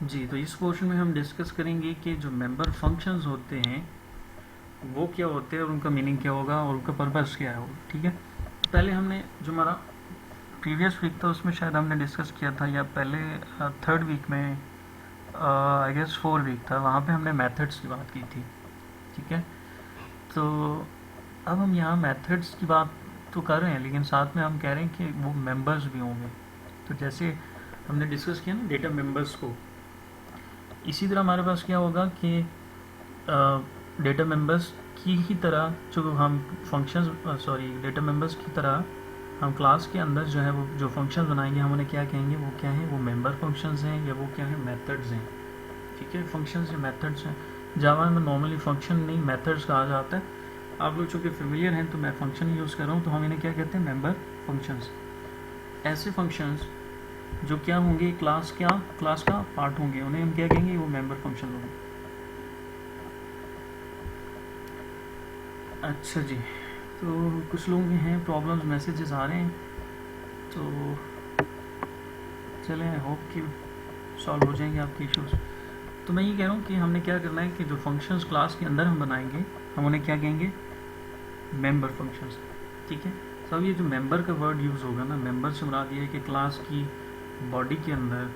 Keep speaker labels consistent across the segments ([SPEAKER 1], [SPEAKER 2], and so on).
[SPEAKER 1] जी, तो इस पोर्शन में हम डिस्कस करेंगे कि जो मेंबर फंक्शंस होते हैं वो क्या होते हैं और उनका मीनिंग क्या होगा और उनका पर्पस क्या होगा। ठीक है, पहले हमने जो हमारा प्रीवियस वीक था उसमें शायद हमने डिस्कस किया था, या पहले थर्ड वीक में, आई गेस 4 वीक था, वहाँ पे हमने मेथड्स की बात की थी। ठीक है, तो अब हम यहाँ मेथड्स की बात तो कर रहे हैं, लेकिन साथ में हम कह रहे हैं कि वो मेंबर्स भी होंगे। तो जैसे हमने डिस्कस किया ना डेटा मेंबर्स को, इसी तरह हमारे पास क्या होगा कि डेटा मेंबर्स की ही तरह जो हम फंक्शंस, सॉरी, डेटा मेंबर्स की तरह हम क्लास के अंदर जो है वो जो फंक्शन बनाएंगे हम उन्हें क्या कहेंगे, वो क्या है, वो मेंबर फंक्शंस हैं या वो क्या है, मेथड्स हैं। ठीक है, फंक्शंस या मेथड्स हैं। जावा में नॉर्मली फंक्शन नहीं मेथड्स कहा जाता है। आप लोग चूँकि फेमिलियर हैं तो मैं फंक्शन यूज़ कर रहा हूँ, तो हम इन्हें क्या कहते हैं, मेंबर फंक्शंस। ऐसे फंक्शंस जो क्या होंगे, क्लास का पार्ट होंगे, उन्हें हम क्या कहेंगे, वो मेंबर फंक्शन होंगे। अच्छा जी, तो कुछ लोग हैं प्रॉब्लम्स मैसेजेस आ रहे हैं, तो चलें, आई होप कि सॉल्व हो जाएंगे आपके इश्यूज़। तो मैं ये कह रहा हूँ कि हमने क्या करना है कि जो फंक्शंस क्लास के अंदर हम बनाएंगे हम उन्हें क्या कहेंगे, मेंबर फंक्शंस। ठीक है, तो अब ये जो मेंबर का वर्ड यूज़ होगा ना, मेंबर से मुराद ये है कि क्लास की बॉडी के अंदर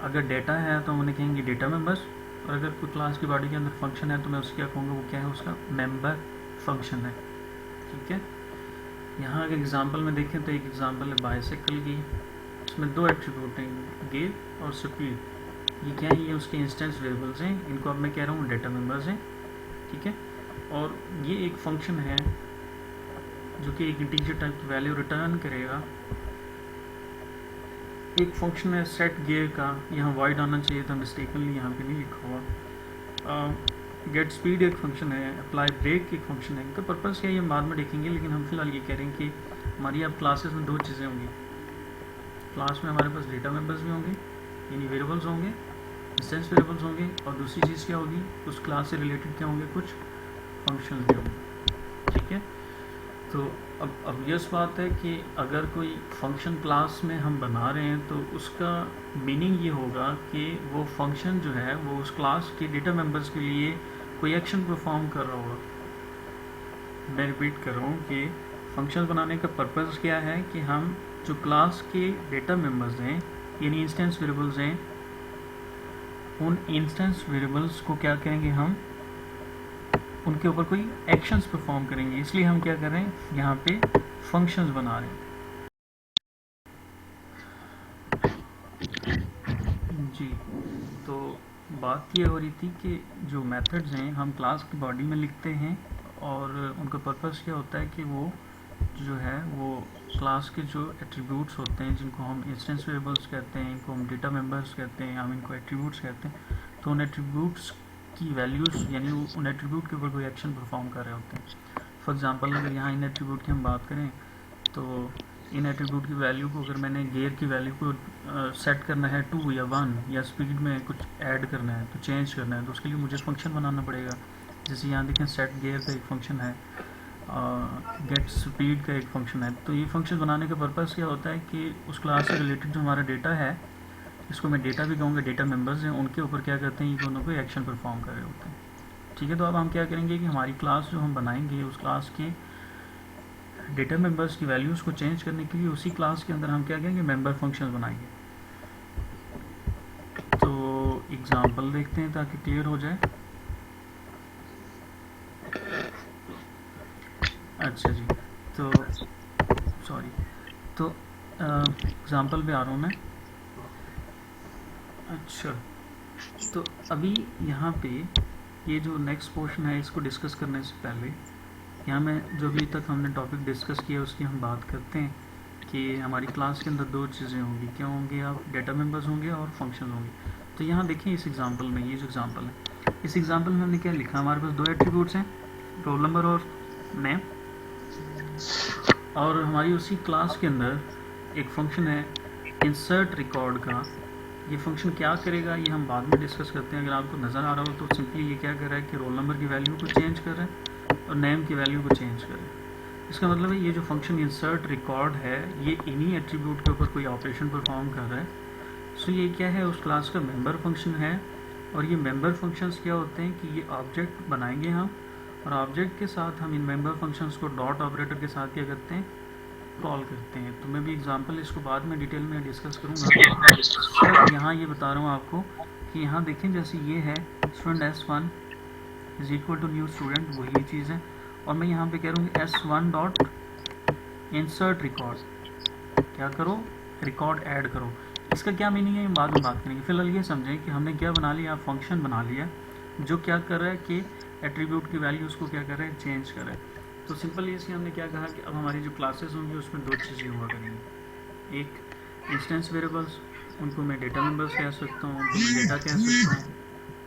[SPEAKER 1] अगर डेटा है तो हम उन्हें कहेंगे डेटा मेंबर्स, और अगर कोई क्लास की बॉडी के अंदर फंक्शन है तो मैं उसको क्या कहूँगा, वो क्या है, उसका मेंबर फंक्शन है। ठीक है, यहाँ अगर एग्जांपल में देखें तो एक एग्जांपल है बाइसाइकिल की, इसमें दो एट्रीब्यूट हैं, गेट और स्पीड। ये क्या है, ये उसके इंस्टेंस वेरिएबल्स हैं, इनको अब मैं कह रहा हूँ डेटा मेंबर्स हैं। ठीक है, और ये एक फंक्शन है जो कि एक इंटीजर टाइप की वैल्यू रिटर्न करेगा। एक फंक्शन है सेट गियर का, यहाँ वाइड आना चाहिए था, मिस्टेकनली यहाँ पे नहीं लिखा हुआ। गेट स्पीड एक फंक्शन है, अप्लाई ब्रेक एक फंक्शन है। इनका पर्पस क्या है ये हम बाद में देखेंगे, लेकिन हम फिलहाल ये कह रहे हैं कि हमारी अब क्लासेस में दो चीज़ें होंगी। क्लास में हमारे पास डेटा मेंबर्स भी होंगे, यानी वेरिएबल्स होंगे, इंस्टेंस वेरिएबल्स होंगे, और दूसरी चीज़ क्या होगी, उस क्लास से रिलेटेड क्या होंगे, कुछ फंक्शन भी होंगे। ठीक है, तो अब ऑब्वियस बात है कि अगर कोई फंक्शन क्लास में हम बना रहे हैं तो उसका मीनिंग ये होगा कि वो फंक्शन जो है वो उस क्लास के डेटा मेंबर्स के लिए कोई एक्शन परफॉर्म कर रहा होगा। मैं रिपीट कर रहा हूँ कि फंक्शन बनाने का पर्पज़ क्या है कि हम जो क्लास के डेटा मेंबर्स हैं, यानी इंस्टेंस वेरिएबल्स हैं, उन इंस्टेंस वेरिएबल्स को क्या करेंगे, हम उनके ऊपर कोई एक्शंस परफॉर्म करेंगे। इसलिए हम क्या कर रहे हैं, यहाँ पे फंक्शंस बना रहे हैं। जी, तो बात ये हो रही थी कि जो मेथड्स हैं हम क्लास की बॉडी में लिखते हैं, और उनका पर्पस क्या होता है कि वो जो है वो क्लास के जो एट्रीब्यूट्स होते हैं, जिनको हम इंस्टेंस वेरिएबल्स कहते हैं, इनको हम डेटा मेंबर्स कहते हैं, हम इनको एट्रीब्यूट्स कहते हैं, तो उन एट्रीब्यूट्स की वैल्यूज़, यानी उन एट्रीब्यूट के ऊपर कोई एक्शन परफॉर्म कर रहे होते हैं। फॉर एग्जांपल अगर यहाँ इन एट्रीब्यूट की हम बात करें तो इन एट्रीब्यूट की वैल्यू को, अगर मैंने गियर की वैल्यू को सेट करना है 2 या 1, या स्पीड में कुछ ऐड करना है तो चेंज करना है, तो उसके लिए मुझे फंक्शन बनाना पड़ेगा। जैसे यहाँ देखें सेट गियर का एक फंक्शन है, गेट स्पीड का एक फंक्शन है। तो ये फंक्शन बनाने का पर्पज़ क्या होता है कि उस क्लास से रिलेटेड जो हमारा डेटा है, इसको मैं डेटा भी कहूँगा, डेटा मेंबर्स हैं, उनके ऊपर क्या करते हैं, ये दोनों को एक्शन परफॉर्म कर रहे होते हैं। ठीक है, तो अब हम क्या करेंगे कि हमारी क्लास जो हम बनाएंगे उस क्लास के डेटा मेंबर्स की वैल्यूज़ को चेंज करने के लिए उसी क्लास के अंदर हम क्या करेंगे, मेंबर फंक्शन बनाएंगे। तो एग्जांपल देखते हैं ताकि क्लियर हो जाए। अच्छा जी, तो सॉरी, तो एग्जांपल पे आ रहा हूँ मैं। अच्छा, तो अभी यहाँ पे ये जो नेक्स्ट पोर्शन है इसको डिस्कस करने से पहले यहाँ में जो अभी तक हमने टॉपिक डिस्कस किया उसकी हम बात करते हैं कि हमारी क्लास के अंदर दो चीज़ें होंगी, क्या होंगी, आप डेटा मेंबर्स होंगे और फंक्शन होंगे। तो यहाँ देखिए इस एग्जांपल में, ये जो एग्जांपल है, इस एग्जांपल में हमने क्या लिखा, हमारे पास दो एट्रीब्यूट्स हैं, रोल नंबर और नेम, और हमारी उसी क्लास के अंदर एक फंक्शन है इंसर्ट रिकॉर्ड का। ये फंक्शन क्या करेगा ये हम बाद में डिस्कस करते हैं। अगर आपको नज़र आ रहा हो तो सिंपली ये क्या कर रहा है कि रोल नंबर की वैल्यू को चेंज कर रहा है और नेम की वैल्यू को चेंज कर रहा है। इसका मतलब है ये जो फंक्शन इंसर्ट रिकॉर्ड है ये इन्हीं एट्रीब्यूट के ऊपर कोई ऑपरेशन परफॉर्म कर रहा है सो ये क्या है, उस क्लास का मेंबर फंक्शन है। और ये मेंबर फंक्शंस क्या होते हैं कि ये ऑब्जेक्ट बनाएंगे हम, और ऑब्जेक्ट के साथ हम इन मेंबर फंक्शंस को डॉट ऑपरेटर के साथ क्या करते हैं, कॉल करते हैं। तो मैं भी एग्जांपल इसको बाद में डिटेल में डिस्कस करूँगा। सिर्फ यहाँ ये बता रहा हूँ आपको कि यहाँ देखें, जैसे ये है student S1 is equal to new student, वही चीज़ है। और मैं यहाँ पे कह रहा हूँ S1 डॉट इंसर्ट रिकॉर्ड, क्या करो, रिकॉर्ड ऐड करो। इसका क्या मीनिंग है, बाद में बात करेंगे। फिलहाल ये समझें कि हमने क्या बना लिया, फंक्शन बना लिया जो क्या कर रहा है कि एट्रीब्यूट की वैल्यूज़ को क्या कर रहा है, चेंज कर रहा है। तो सिंपल ये हमने क्या कहा कि अब हमारी जो क्लासेस होंगी उसमें दो चीज़ें हुआ करेंगी। एक इंस्टेंस वेरिएबल्स, उनको मैं डेटा मेंबर्स कह सकता हूँ, उनको मैं डेटा कह सकता हूँ,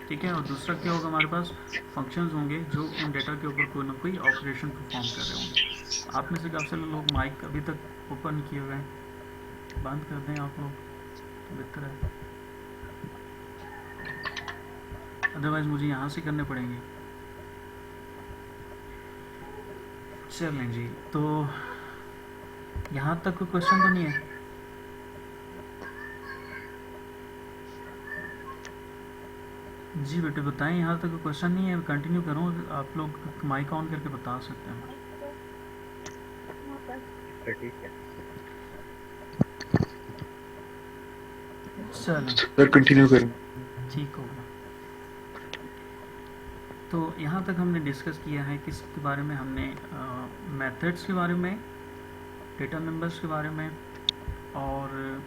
[SPEAKER 1] ठीक है। और दूसरा क्या होगा, हमारे पास फंक्शंस होंगे जो उन डेटा के ऊपर कोई ना कोई ऑपरेशन परफॉर्म कर रहे होंगे। आप में से काफ़ी सारे लोग माइक अभी तक ओपन किए हुए हैं, बंद कर दें आप लोग तो बेहतर है, अदरवाइज मुझे यहाँ से करने पड़ेंगे। चलें जी, तो यहाँ तक कोई क्वेश्चन तो नहीं है? जी बेटे बताएं, यहाँ तक कोई क्वेश्चन नहीं है, कंटिन्यू करूँ? आप लोग माइक ऑन करके बता सकते हैं।
[SPEAKER 2] ठीक है
[SPEAKER 1] चलें
[SPEAKER 2] कंटिन्यू करें।
[SPEAKER 1] ठीक होगा। तो यहाँ तक हमने डिस्कस किया है किसके बारे में, हमने मेथड्स के बारे में, डेटा मेंबर्स के बारे में, और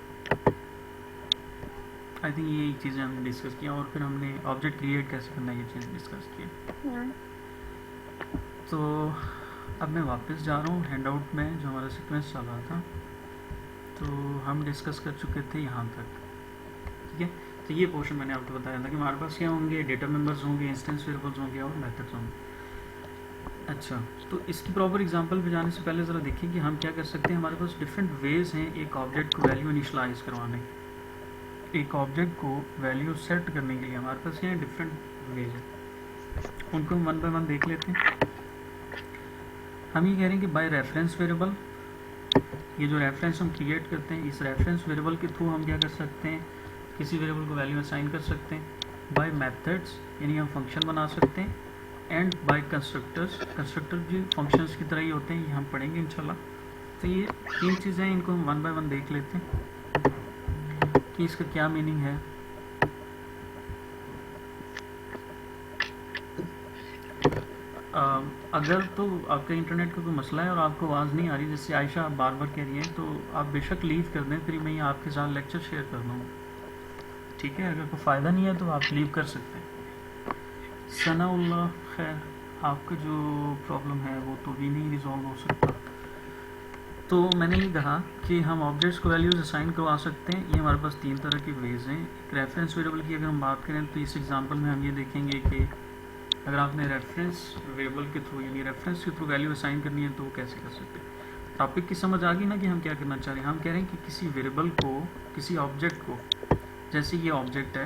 [SPEAKER 1] आई थिंक ये चीज़ें हमने डिस्कस किया। और फिर हमने ऑब्जेक्ट क्रिएट कैसे करना है ये चीज़ डिस्कस की। तो अब मैं वापस जा रहा हूँ हैंडआउट में जो हमारा सीक्वेंस चल रहा था। तो हम डिस्कस कर चुके थे यहाँ तक, ठीक है। तो ये पोर्शन मैंने आपको बताया था कि हमारे पास क्या होंगे, डेटा मेंबर्स होंगे, इंस्टेंस वेरिएबल्स होंगे और मेथड्स होंगे। अच्छा, तो इसकी प्रॉपर एग्जांपल पे जाने से पहले ज़रा देखिए कि हम क्या कर सकते हैं। हमारे पास डिफरेंट वेज हैं एक ऑब्जेक्ट को वैल्यू इनिशलाइज करवाने, एक ऑब्जेक्ट को वैल्यू सेट करने के लिए हमारे पास ये डिफरेंट वेज है। उनको हम वन बाय वन देख लेते हैं। हम ये कह रहे हैं कि बाय रेफरेंस वेरिएबल, ये जो रेफरेंस हम क्रिएट करते हैं, इस रेफरेंस वेरिएबल के थ्रू हम क्या कर सकते हैं, किसी वेरिएबल को वैल्यू असाइन कर सकते हैं। बाय मेथड्स, यानी हम फंक्शन बना सकते हैं। एंड बाय कंस्ट्रक्टर्स, कंस्ट्रक्टर भी फंक्शंस की तरह ही होते हैं, ये हम पढ़ेंगे इंशाल्लाह। तो ये तीन चीज़ें इनको हम वन बाय वन देख लेते हैं कि इसका क्या मीनिंग है। अगर तो आपका इंटरनेट का कोई मसला है और आपको आवाज़ नहीं आ रही, जैसे आयशा बार बार कह रही है, तो आप बेशक लीव कर दें, फिर मैं आपके साथ लेक्चर शेयर कर दूँगा, ठीक है। अगर कोई फ़ायदा नहीं है तो आप लीव कर सकते हैं। सनाउल्लाह, खैर आपका जो प्रॉब्लम है वो तो भी नहीं रिजॉल्व हो सकता। तो मैंने ये कहा कि हम ऑब्जेक्ट्स को वैल्यूज असाइन करवा सकते हैं। ये हमारे पास तीन तरह के वेज हैं। एक रेफरेंस वेरिएबल की अगर हम बात करें तो इस एग्जांपल में हम ये देखेंगे कि अगर आपने रेफरेंस वेरिएबल के थ्रू यानी रेफरेंस के थ्रू वैल्यू असाइन करनी है तो वो कैसे कर सकते हैं। टॉपिक की समझ आ गई ना कि हम क्या करना चाह रहे हैं। हम कह रहे हैं कि किसी वेरिएबल को, किसी ऑब्जेक्ट को, जैसे ये ऑब्जेक्ट है,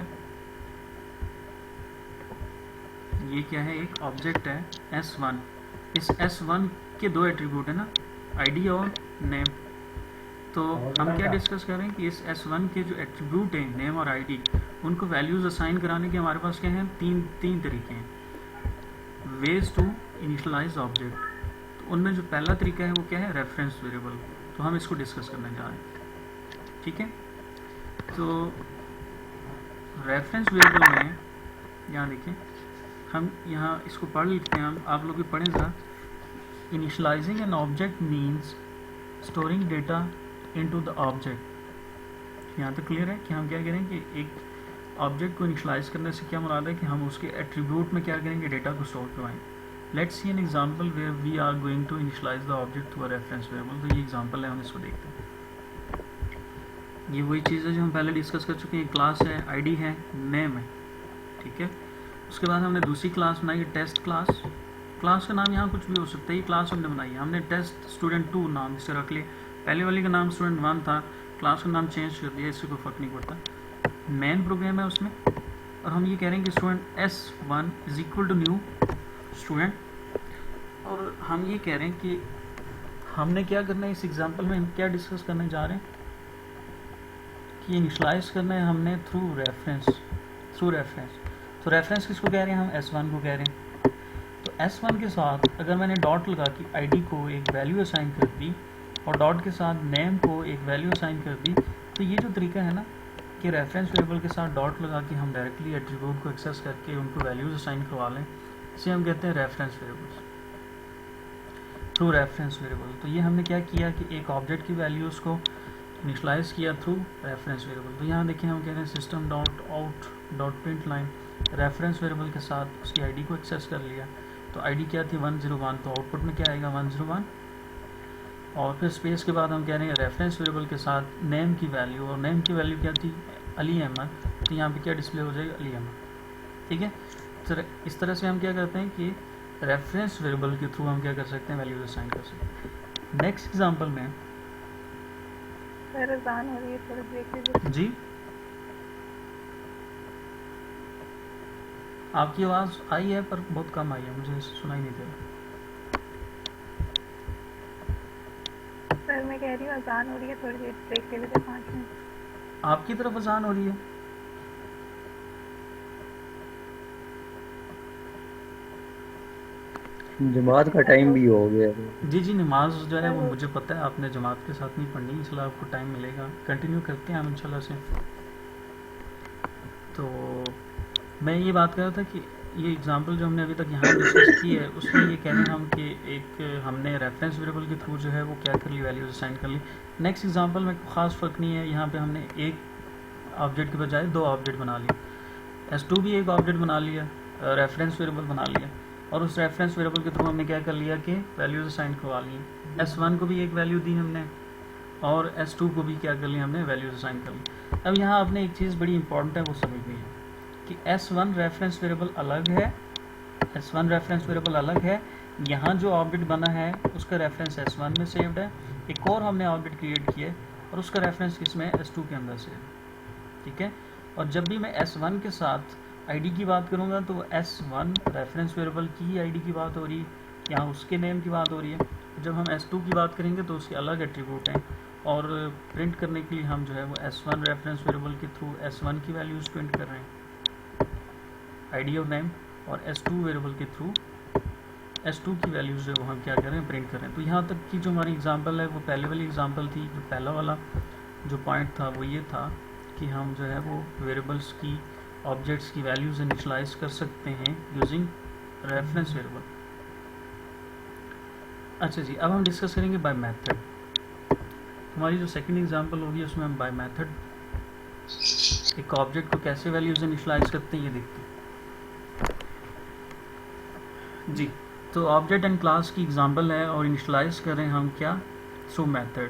[SPEAKER 1] ये क्या है, एक ऑब्जेक्ट है S1। इस S1 के दो एट्रीब्यूट है ना, आईडी और नेम। तो हम क्या डिस्कस कर रहे हैं कि इस S1 के जो एट्रीब्यूट हैं, नेम और आईडी, उनको वैल्यूज असाइन कराने के हमारे पास क्या हैं, तीन तरीके हैं, वेज टू इनिशियलाइज ऑब्जेक्ट। तो उनमें जो पहला तरीका है वो क्या है, रेफरेंस वेरिएबल। तो हम इसको डिस्कस करने जा रहे हैं, ठीक है। तो रेफरेंस वेरिएबल में यहाँ देखिए, हम यहाँ इसको पढ़ लिखते हैं, हम आप लोग भी पढ़ें ज़रा। Initialising an object means storing data into the object. यहाँ तक क्लियर है कि हम क्या करें कि एक ऑब्जेक्ट को इनिशियलाइज करने से क्या मुराद है कि हम उसके एट्रीब्यूट में क्या करेंगे, डेटा को स्टोर करवाएं। Let's see an example where we are going to initialise the object through a reference variable. तो ये एग्जांपल है, हम इसको देखते हैं। ये वही चीज़ है जो हम पहले डिस्कस कर चुके हैं। क्लास है, आईडी है, नेम है, ठीक है। उसके बाद हमने दूसरी क्लास बनाई, टेस्ट क्लास। क्लास का नाम यहाँ कुछ भी हो सकता है, ये क्लास हमने बनाई है, हमने टेस्ट स्टूडेंट 2 नाम इससे रख लिया। पहले वाली का नाम स्टूडेंट 1 था, क्लास का नाम चेंज कर दिया, इससे कोई फर्क नहीं पड़ता। मेन प्रोग्राम है उसमें, और हम ये कह रहे हैं कि student S1 is equal to new student. और हम ये कह रहे हैं कि हमने क्या करना है, इस एग्जाम्पल में हम क्या डिस्कस करने जा रहे हैं कि इनिशलाइज करना है हमने थ्रू रेफरेंस। तो रेफरेंस किसको कह रहे हैं, हम S1 को कह रहे हैं। तो S1 के साथ अगर मैंने डॉट लगा कि ID को एक वैल्यू असाइन कर दी और डॉट के साथ नेम को एक वैल्यू असाइन कर दी, तो ये जो तरीका है ना कि रेफरेंस वेरिएबल के साथ डॉट लगा के हम डायरेक्टली एट्रीब्यूट को एक्सेस करके उनको वैल्यूज असाइन करवा लें, इसे हम कहते हैं reference variables, through reference variable. तो ये हमने क्या किया कि एक ऑब्जेक्ट की वैल्यूज़ को इनिशलाइज किया थ्रू रेफरेंस वेरिएबल। तो यहाँ देखिए हम कह रहे हैं system dot out dot print line, reference variable के साथ उसकी आईडी को एक्सेस कर लिया। तो आईडी क्या थी 101, तो आउटपुट में क्या आएगा 101। और फिर स्पेस के बाद हम कह रहे हैं रेफरेंस वेरिएबल के साथ नेम की वैल्यू, और नेम की वैल्यू क्या थी अली अहमद, तो यहाँ पे क्या डिस्प्ले हो जाएगा अली अहमद। ठीक है, तो इस तरह से हम क्या करते हैं कि रेफरेंस वेरिएबल के थ्रू हम क्या कर सकते हैं, वैल्यूज असाइन कर सकते हैं। नेक्स्ट एग्जांपल में
[SPEAKER 2] सर अजान हो रही है, थोड़ी देख लीजिए।
[SPEAKER 1] जी आपकी आवाज़ आई है पर बहुत कम आई है, मुझे सुनाई नहीं दे रहा।
[SPEAKER 2] सर मैं कह रही हूँ अजान हो रही है, थोड़ी देर ब्रेक ले लीजिए 5 मिनट।
[SPEAKER 1] आपकी तरफ अजान हो रही है?
[SPEAKER 3] जमात का टाइम भी हो गया है।
[SPEAKER 1] जी नमाज जो है वो मुझे पता है आपने जमात के साथ नहीं पढ़नी, इसलिए आपको टाइम मिलेगा, कंटिन्यू करते हैं हम इंशाल्लाह से। तो मैं ये बात कर रहा था कि ये एग्जांपल जो हमने अभी तक यहाँ डिस्कस की है उसमें ये कह रहे हैं हम कि एक हमने रेफरेंस वेरिएबल के थ्रू जो है वो क्या कर ली, वैल्यूज असाइन कर ली। नेक्स्ट एग्जांपल में ख़ास फ़र्क नहीं है, यहाँ पे हमने एक ऑब्जेक्ट के बजाय 2 ऑब्जेक्ट बना लिए। S2 भी एक ऑब्जेक्ट बना लिया, रेफरेंस वेरिएबल बना लिया, और उस रेफरेंस वेरिएबल के थ्रू हमने क्या कर लिया कि वैल्यूज असाइन करवा ली। S1 को भी एक वैल्यू दी हमने और S2 को भी क्या कर लिया हमने, वैल्यूज असाइन कर ली। अब यहाँ आपने एक चीज़ बड़ी इंपॉर्टेंट है वो समझनी है कि S1 रेफरेंस वेरिएबल अलग है, S1 रेफरेंस वेरिएबल अलग है। यहाँ जो ऑब्जेक्ट बना है उसका रेफरेंस S1 में सेव्ड है, एक और हमने ऑब्जेक्ट क्रिएट किया और उसका रेफरेंस किसमें, S2 के अंदर सेव। ठीक है, और जब भी मैं S1 के साथ आईडी की बात करूँगा तो S1 रेफरेंस वेरिएबल की आईडी की बात हो रही है, यहाँ उसके नेम की बात हो रही है। जब हम S2 की बात करेंगे तो उसके अलग एट्रीब्यूट हैं, और प्रिंट करने के लिए हम जो है वो S1 रेफरेंस वेरिएबल के थ्रू S1 की वैल्यूज़ प्रिंट कर रहे हैं, आईडी और नेम, और S2 वेरिएबल के थ्रू S2 की वैल्यूज़ जो है वो हम क्या कर रहे हैं, प्रिंट कर रहे हैं। तो यहाँ तक की जो हमारी एग्जांपल है वो पहले वाली एग्जांपल थी। जो पहला वाला जो पॉइंट था वो ये था कि हम जो है वो वेरिएबल्स की, ऑब्जेक्ट्स की वैल्यूज़ इनिशियलाइज कर सकते हैं यूजिंग रेफरेंस वेरिएबल। अच्छा जी, अब हम डिस्कस करेंगे बाय मेथड। हमारी जो सेकंड एग्जांपल होगी उसमें हम बाय मेथड एक ऑब्जेक्ट को कैसे वैल्यूज़ इनिशियलाइज करते हैं ये देखते हैं जी। तो ऑब्जेक्ट एंड क्लास की एग्जांपल है और इनिशियलाइज करें हम क्या, थ्रू मेथड।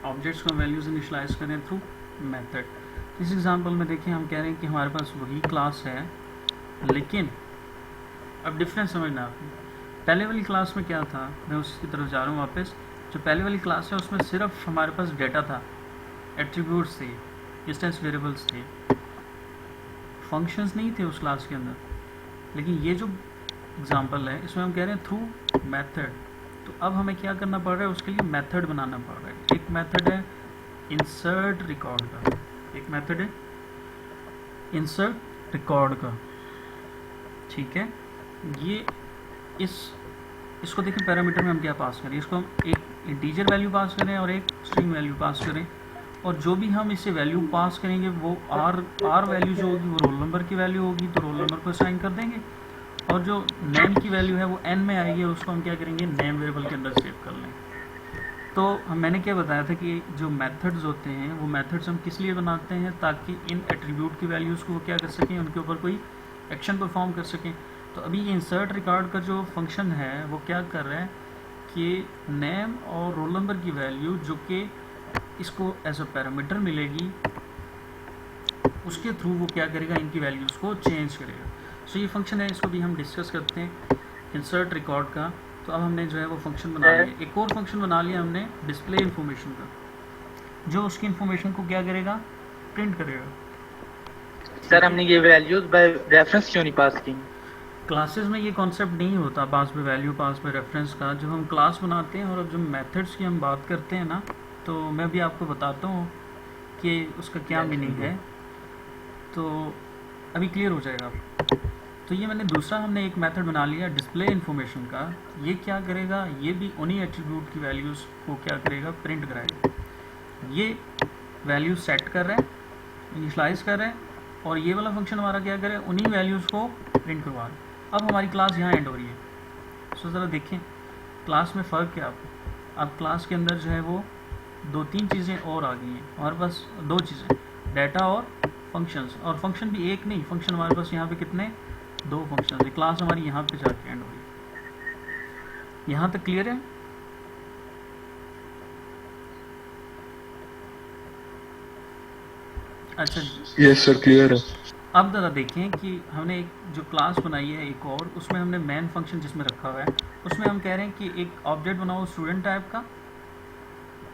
[SPEAKER 1] ऑब्जेक्ट्स को वैल्यूज़ इनिशियलाइज करें थ्रू मेथड। इस एग्जांपल में देखिए हम कह रहे हैं कि हमारे पास वही क्लास है, लेकिन अब डिफरेंस समझना आपने। पहले वाली क्लास में क्या था, मैं उसकी तरफ जा रहा हूँ वापस। जो पहले वाली क्लास है उसमें सिर्फ हमारे पास डेटा था, एट्रीब्यूट्स थे, इंस्टेंस वेरिएबल्स थे, फंक्शंस नहीं थे उस क्लास के अंदर। लेकिन ये जो एग्जांपल है इसमें हम कह रहे हैं थ्रू मेथड। तो अब हमें क्या करना पड़ रहा है, उसके लिए मेथड बनाना पड़ रहा है। एक मेथड है इंसर्ट रिकॉर्ड का, एक मेथड है इंसर्ट रिकॉर्ड का। ठीक है, ये इसको देखिए पैरामीटर में हम क्या पास करें, इसको हम एक इंटीजर वैल्यू पास करें और एक स्ट्रिंग वैल्यू पास करें, और जो भी हम इसे वैल्यू पास करेंगे वो आर वैल्यू जो होगी वो रोल नंबर की वैल्यू होगी, तो रोल नंबर को असाइन कर देंगे। और जो नेम की वैल्यू है वो एन में आएगी, उसको हम क्या करेंगे, नेम वेरिएबल के अंदर सेव कर लें। तो मैंने क्या बताया था कि जो मेथड्स होते हैं वो मेथड्स हम किस लिए बनाते हैं, ताकि इन एट्रीब्यूट की वैल्यूज़ को वो क्या कर सकें, उनके ऊपर कोई एक्शन परफॉर्म कर सकें। तो अभी ये इंसर्ट रिकॉर्ड का जो फंक्शन है वो क्या कर रहा है कि नेम और रोल नंबर की वैल्यू जो कि इसको एज अ पैरामीटर मिलेगी उसके थ्रू वो क्या करेगा, इनकी वैल्यूज़ को चेंज करेगा। सो ये फंक्शन है, इसको भी हम डिस्कस करते हैं इंसर्ट रिकॉर्ड का। तो अब हमने जो है वो फंक्शन बना लिया, एक और फंक्शन बना लिया हमने डिस्प्ले इन्फॉर्मेशन का, जो उसकी इन्फॉर्मेशन को क्या करेगा, प्रिंट करेगा।
[SPEAKER 4] सर हमने ये वैल्यूज बाय रेफरेंस क्यों नहीं पास की?
[SPEAKER 1] क्लासेस में ये कॉन्सेप्ट नहीं होता pass by value, pass by reference का। जब हम क्लास बनाते हैं और अब जब मेथड्स की हम बात करते हैं ना, तो मैं भी आपको बताता हूँ कि उसका क्या मीनिंग है, तो अभी क्लियर हो जाएगा आप। तो ये मैंने दूसरा हमने एक मेथड बना लिया डिस्प्ले इन्फॉर्मेशन का। ये क्या करेगा, ये भी उन्हीं एट्रीब्यूट की वैल्यूज़ को क्या करेगा, प्रिंट कराएगा। ये वैल्यू सेट कर रहा है, इनिशलाइज कर रहा है, और ये वाला फंक्शन हमारा क्या करे, उन्हीं वैल्यूज़ को प्रिंट करवा रहा है। अब हमारी क्लास यहाँ एंड हो रही है। सो ज़रा देखें क्लास में फ़र्क क्या आपको। अब क्लास के अंदर जो है वो 2-3 चीज़ें और आ गई हैं हमारे पास, 2 चीज़ें, डाटा और फंक्शंस। और फंक्शन भी एक नहीं, फंक्शन हमारे पास यहाँ पे कितने, 2 फंक्शन है। क्लास हमारी यहाँ पे जाके एंड हो रही है। यहाँ तक क्लियर है? अच्छा जी,
[SPEAKER 5] यस सर क्लियर है।
[SPEAKER 1] अब ज़रा देखें कि हमने एक जो क्लास बनाई है एक और, उसमें हमने मेन फंक्शन जिसमें रखा हुआ है, उसमें हम कह रहे हैं कि एक ऑब्जेक्ट बनाओ स्टूडेंट टाइप का।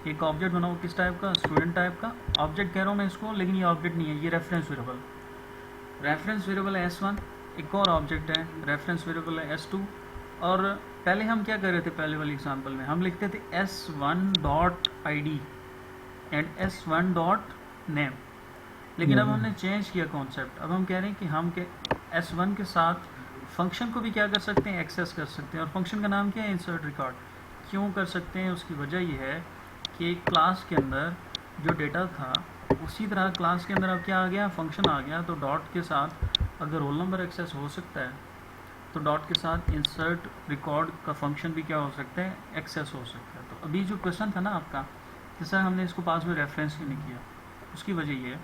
[SPEAKER 1] एक ऑब्जेक्ट बनाओ किस टाइप का, स्टूडेंट टाइप का। ऑब्जेक्ट कह रहा हूँ मैं इसको, लेकिन ये ऑब्जेक्ट नहीं है, ये रेफरेंस वेरिएबल। रेफरेंस वेरिएबल है S1। एक और ऑब्जेक्ट है रेफरेंस वेरिएबल है S2। और पहले हम क्या कर रहे थे, पहले वाली एग्जांपल में हम लिखते थे S1.id एंड S1.name। लेकिन अब हमने चेंज किया कॉन्सेप्ट। अब हम कह रहे हैं कि हम के S1 के साथ फंक्शन को भी क्या कर सकते हैं, एक्सेस कर सकते हैं। और फंक्शन का नाम क्या है, इंसर्ट रिकॉर्ड। क्यों कर सकते हैं, उसकी वजह यह है कि क्लास के अंदर जो डेटा था उसी तरह क्लास के अंदर अब क्या आ गया, फंक्शन आ गया। तो डॉट के साथ अगर रोल नंबर एक्सेस हो सकता है, तो डॉट के साथ इंसर्ट रिकॉर्ड का फंक्शन भी क्या हो सकता है, एक्सेस हो सकता है। तो अभी जो क्वेश्चन था ना आपका कि सर हमने इसको पास में रेफरेंस क्यों नहीं किया, उसकी वजह ये है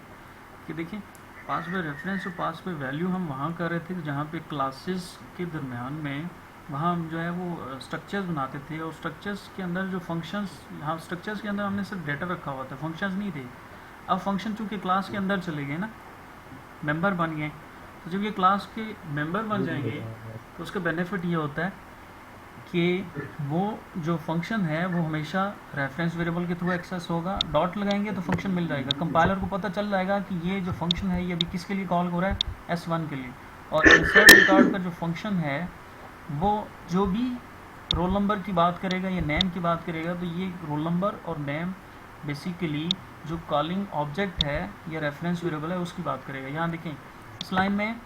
[SPEAKER 1] कि देखिए पास में रेफरेंस और पास में वैल्यू हम वहाँ कर रहे थे जहाँ पे क्लासेस के दरमियान में, वहाँ हम जो है वो स्ट्रक्चर्स बनाते थे। और स्ट्रक्चर्स के अंदर जो फंक्शंस, यहाँ स्ट्रक्चर्स के अंदर हमने सिर्फ डेटा रखा हुआ था, फंक्शंस नहीं थे। अब फंक्शन चूँकि क्लास के अंदर चले गए ना, मेंबर बन गए, तो जब ये क्लास के मेंबर बन जाएंगे तो उसका बेनिफिट ये होता है कि वो जो फंक्शन है वो हमेशा रेफरेंस वेरिएबल के थ्रू एक्सेस होगा। डॉट लगाएंगे तो फंक्शन मिल जाएगा, कंपाइलर को पता चल जाएगा कि ये जो फंक्शन है ये अभी किसके लिए कॉल हो रहा है, S1 के लिए। और इंसर्ट रिकॉर्ड का जो फंक्शन है वो जो भी रोल नंबर की बात करेगा या नेम की बात करेगा, तो ये रोल नंबर और नेम बेसिकली जो कॉलिंग ऑब्जेक्ट है या रेफरेंस वेरिएबल है उसकी बात करेगा। यहाँ देखें इस लाइन में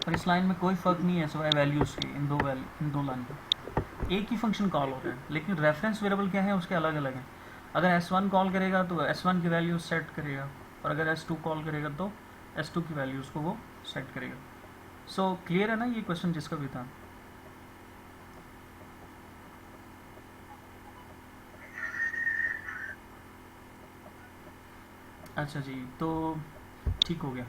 [SPEAKER 1] और इस लाइन में कोई फ़र्क नहीं है सिवाय वैल्यूज़ के। इन दो लाइन पर एक ही फंक्शन कॉल हो रहा है, लेकिन रेफरेंस वेरिएबल क्या है उसके अलग अलग हैं। अगर S1 कॉल करेगा तो S1 की वैल्यू सेट करेगा, और अगर S2 कॉल करेगा तो S2 की वैल्यूज़ को वो सेट करेगा। सो क्लियर है ना ये क्वेश्चन जिसका भी था? अच्छा जी, तो ठीक हो गया।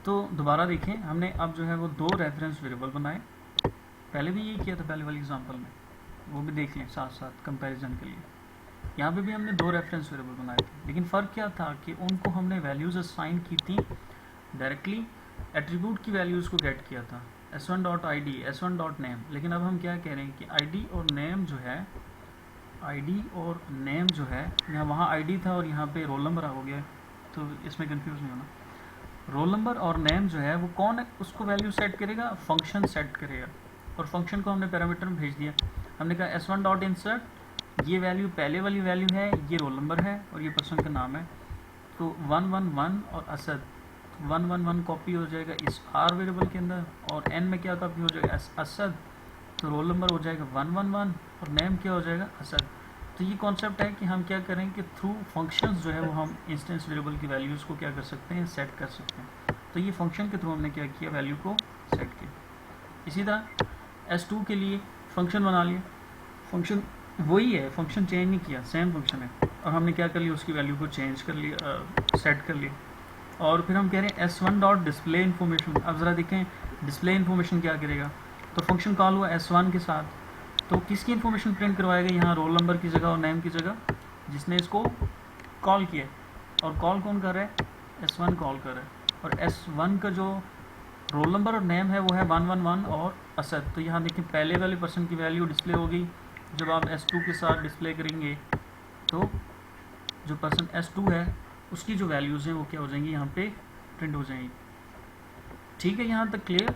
[SPEAKER 1] तो दोबारा देखें, हमने अब जो है वो 2 रेफरेंस वेरिएबल बनाए। पहले भी यही किया था पहले वाली एग्जांपल में, वो भी देख लें साथ साथ कंपैरिजन के लिए। यहाँ पे भी हमने 2 रेफरेंस वेरिएबल बनाए थे, लेकिन फ़र्क क्या था कि उनको हमने वैल्यूज़ असाइन की थी डायरेक्टली, एट्रीब्यूट की वैल्यूज़ को गेट किया था, S1.id S1.name। लेकिन अब हम क्या कह रहे हैं कि ID और नेम जो है, ID और नेम जो है, यहाँ वहाँ ID था और यहाँ पे रोल नंबर हो गया, तो इसमें कंफ्यूज नहीं होना। रोल नंबर और नेम जो है वो कौन है, उसको वैल्यू सेट करेगा, फंक्शन सेट करेगा। और फंक्शन को हमने पैरामीटर में भेज दिया। हमने कहा S1.insert, ये वैल्यू पहले वाली वैल्यू है, ये रोल नंबर है और ये पर्सन का नाम है। तो 111 और असद, 111 कॉपी हो जाएगा इस R वेरिएबल के अंदर, और N में क्या कॉपी हो जाएगा, असद। तो रोल नंबर हो जाएगा 111 और नेम क्या हो जाएगा, असद। तो ये कॉन्सेप्ट है कि हम क्या करें कि थ्रू फंक्शंस जो है वो हम इंस्टेंस वेरिएबल की वैल्यूज़ को क्या कर सकते हैं, सेट कर सकते हैं। तो ये फंक्शन के थ्रू हमने क्या किया, वैल्यू को सेट किया। इसी तरह S2 के लिए फंक्शन बना लिया, फंक्शन वही है, फंक्शन चेंज नहीं किया, सेम फंक्शन है। और हमने क्या कर लिया, उसकी वैल्यू को चेंज कर लिया, सेट कर लिया। और फिर हम कह रहे हैं S1.display information। अब ज़रा देखें डिस्प्ले इन्फॉर्मेशन क्या करेगा। तो फंक्शन कॉल हुआ S1 के साथ, तो किसकी इन्फॉर्मेशन प्रिंट करवाएगा, यहाँ रोल नंबर की जगह और नेम की जगह जिसने इसको कॉल किया। और कॉल कौन कर रहा है, S1 कॉल कर रहा है। और S1 का जो रोल नंबर और नेम है वो है 111 और असद। तो यहाँ देखिए पहले वाले पर्सन की वैल्यू डिस्प्ले होगी, जब आप S2 के साथ डिस्प्ले करेंगे तो जो पर्सन S2 है उसकी जो वैल्यूज़ हैं वो क्या हो जाएंगी, यहाँ पे प्रिंट हो जाएंगी। ठीक है, यहाँ तक क्लियर?